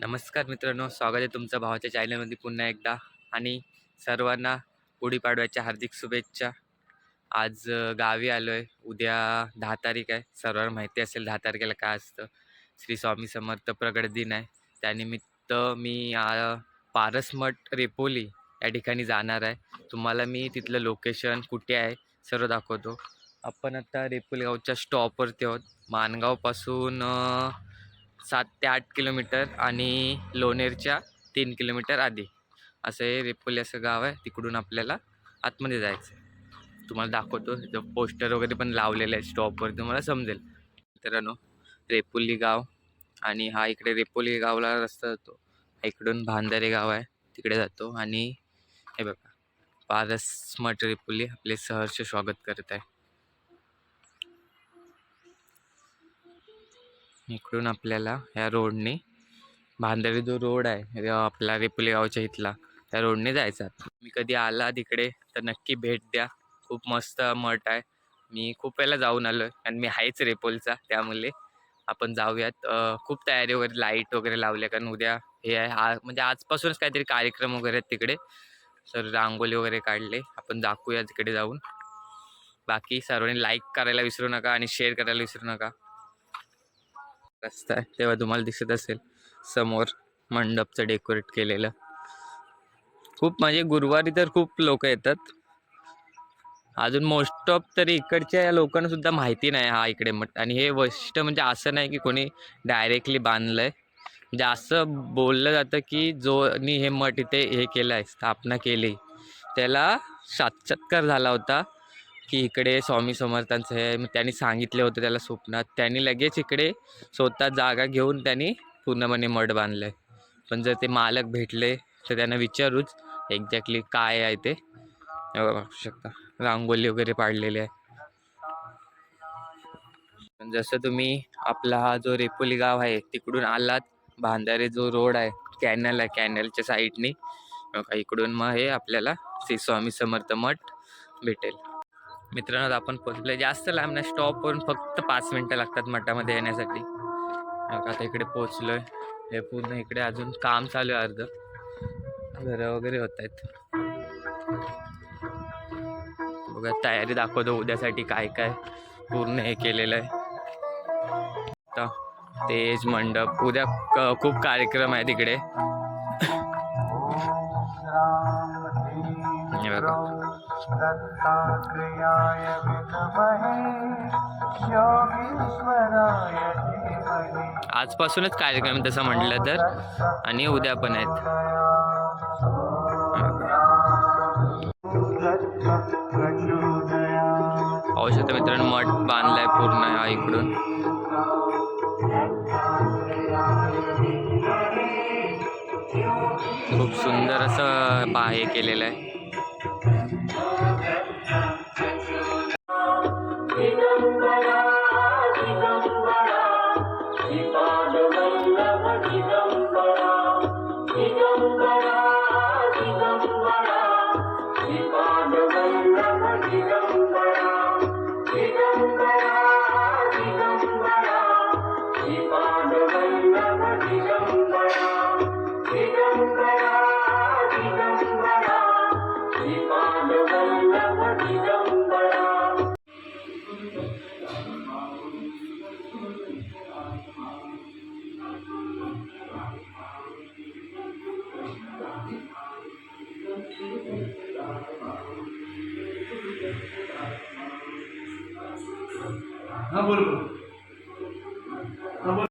नमस्कार मित्रांनो, स्वागत आहे तुमचं भावाच्या चॅनलमध्ये पुन्हा एकदा. आणि सर्वांना गुढीपाडव्याच्या हार्दिक शुभेच्छा. आज गावी आलो आहे. उद्या 10 तारीख आहे. सर्वांना माहिती असेल 10 तारखेला काय असतं. श्री स्वामी समर्थ प्रगट दिन आहे. त्यानिमित्त मी पारसमठ रेपोली या ठिकाणी जाणार आहे. तुम्हाला मी तिथलं लोकेशन कुठे आहे सर्व दाखवतो. आपण आता रेपोली गावच्या स्टॉपवरती आहोत. माणगावपासून 7 ते 8 किलोमीटर आणि लोणेरच्या 3 किलोमीटर आधी असं हे रेपोली असं गाव आहे. तिकडून आपल्याला आतमध्ये जायचं आहे. तुम्हाला दाखवतो. इथं पोस्टर वगैरे पण लावलेलं आहे स्टॉपवर, तुम्हाला समजेल. मित्रांनो, रेपोली गाव आणि हा इकडे रेपोली गावला रस्ता जातो. इकडून भांदारे गाव आहे, तिकडे जातो. आणि हे बघा, पारसमठ रेपोली आपले सहर्ष स्वागत करत आहे. इकडून आपल्याला ह्या रोडने भांदारे जो रोड आहे आपला रेपोली गावच्या इथला, त्या रोडने जायचा. मी कधी आला तिकडे तर नक्की भेट द्या. खूप मस्त मठ आहे. मी खूप वेळेला जाऊन आलो आहे आणि मी आहेच रेपोलचा, त्यामुळे आपण जाऊयात. खूप तयारी वगैरे, लाईट वगैरे लावल्या, कारण उद्या हे आहे. म्हणजे आजपासूनच काहीतरी कार्यक्रम वगैरे आहेत तिकडे. तर रांगोली वगैरे काढले. आपण दाखवूया तिकडे जाऊन. बाकी सर्वांनी लाईक करायला विसरू नका आणि शेअर करायला विसरू नका. रस्ता आहे तेव्हा तुम्हाला दिसत असेल समोर मंडपचं डेकोरेट केलेलं. खूप म्हणजे गुरुवारी तर खूप लोक येतात. अजून मोस्ट ऑफ तरी इकडच्या या लोकांना सुद्धा माहिती नाही हा इकडे मठ. आणि हे वैशिष्ट्य म्हणजे असं नाही की कोणी डायरेक्टली बांधलंय. म्हणजे असं बोललं जातं की जोनी हे मठ इथे हे केलं आहे, स्थापना केली, त्याला साक्षात्कार झाला होता की इकडे स्वामी समर्थांचं हे. मग त्यांनी सांगितले होते त्याला स्वप्नात. त्यांनी लगेच इकडे स्वतः जागा घेऊन त्यांनी पूर्णपणे मठ बांधलं आहे. पण जर ते मालक भेटले तर त्यांना विचारूच एक्झॅक्टली काय आहे ते. बघू शकता रांगोली वगैरे पाडलेली आहे. जसं तुम्ही आपला हा जो रेपोली गाव आहे तिकडून आलात, भांदारे जो रोड आहे, कॅनल आहे, कॅनलच्या साईडनी इकडून मग हे आपल्याला श्री स्वामी समर्थ मठ भेटेल. मित्रांनो, आपण पोहोचलोय. जास्त लांब नाही, स्टॉपवरून फक्त 5 मिनटं लागतात मठामध्ये येण्यासाठी. आता इकडे पोहोचलोय. हे पूर्ण इकडे अजून काम चालू आहे, अर्ध घरं वगैरे होत आहेत. बघा, तयारी दाखवतो उद्यासाठी काय काय पूर्ण हे केलेलं आहे. तेज मंडप, उद्या खूप कार्यक्रम आहे तिकडे. आजपासूनच कार्यक्रम तसं म्हटलं तर, आणि उद्या पण आहेत. पाहू शकता मित्रांनो, मठ बांधलाय पूर्ण हा इकडून. खूप सुंदर असं हे केलेलं आहे. हाँ बोल हाँ बोल।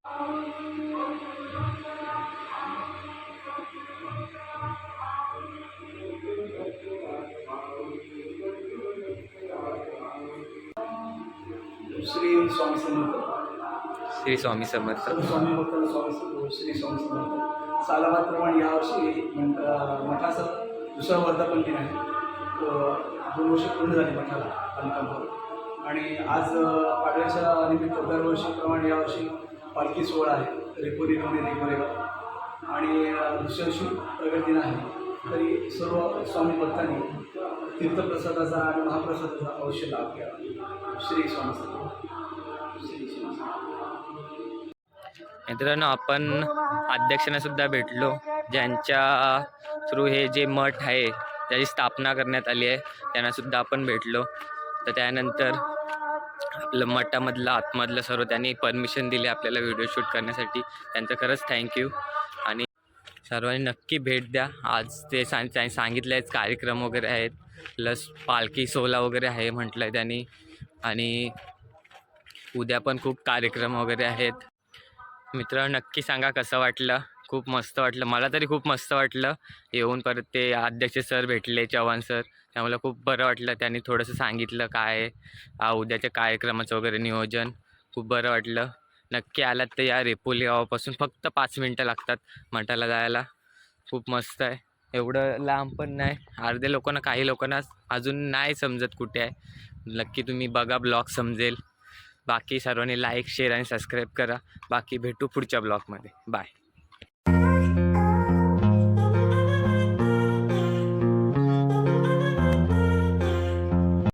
श्री स्वामी समर्थ. श्री स्वामी समर्थ. स्वामी भक्त स्वामी श्री स्वामी समर्थ. सालाबादप्रमाणे यावर्षी मठाचं दुसरं वर्धापन दिन आहे. 2 वर्ष पूर्ण झाली मठाला बांधकामावर. आणि आज पाडव्याच्या निमित्त दरवर्षीप्रमाणे यावर्षी पालखी सोहळा आहे रेपोली लोणे गोरेगाव. आणि दुसऱ्या दिवशी प्रगट दिन आहे. तरी सर्व स्वामी भक्तांनी तीर्थप्रसादाचा आणि महाप्रसादाचा अवश्य लाभ घ्यावा. श्री स्वामी समर्थ. श्री स्वामी समर्थ. मित्रांनो आपण अध्यक्षांना सुद्धा भेटलो, ज्यांच्या थ्रू हे जे मठ आहे त्याची स्थापना करण्यात आली आहे, त्यांना सुद्धा आपण भेटलो. तर त्यानंतर आपलं मठामधलं आतमधलं सर्व त्यांनी परमिशन दिली आपल्याला व्हिडिओ शूट करण्यासाठी, त्यांचं खरंच थँक्यू. आणि सर्वांनी नक्की भेट द्या. आज ते सांगितलं कार्यक्रम वगैरे आहेत, प्लस पालखी सोहळा वगैरे आहे म्हटलं आहे त्यांनी, आणि उद्या पण खूप कार्यक्रम वगैरे आहेत. मित्रांनो नक्की सांगा कसं वाटलं. खूप मस्त वाटलं, मला तरी खूप मस्त वाटलं येऊन. परत ते अध्यक्ष सर भेटले, चव्हाण सर, त्यामुळे खूप बरं वाटलं. त्यांनी थोडंसं सांगितलं काय आहे उद्याच्या कार्यक्रमाचं वगैरे नियोजन, खूप बरं वाटलं. नक्की आलात तर या रेपोली गावापासून फक्त 5 मिनटं लागतात मठाला जायला. खूप मस्त आहे, एवढं लांब पण नाही. अर्धे लोकांना, काही लोकांना अजून नाही समजत कुठे आहे. नक्की तुम्ही बघा, ब्लॉग समजेल. बाकी सर्वांनी लाईक, शेअर आणि सबस्क्राईब करा. बाकी भेटू पुढच्या ब्लॉगमध्ये. बाय.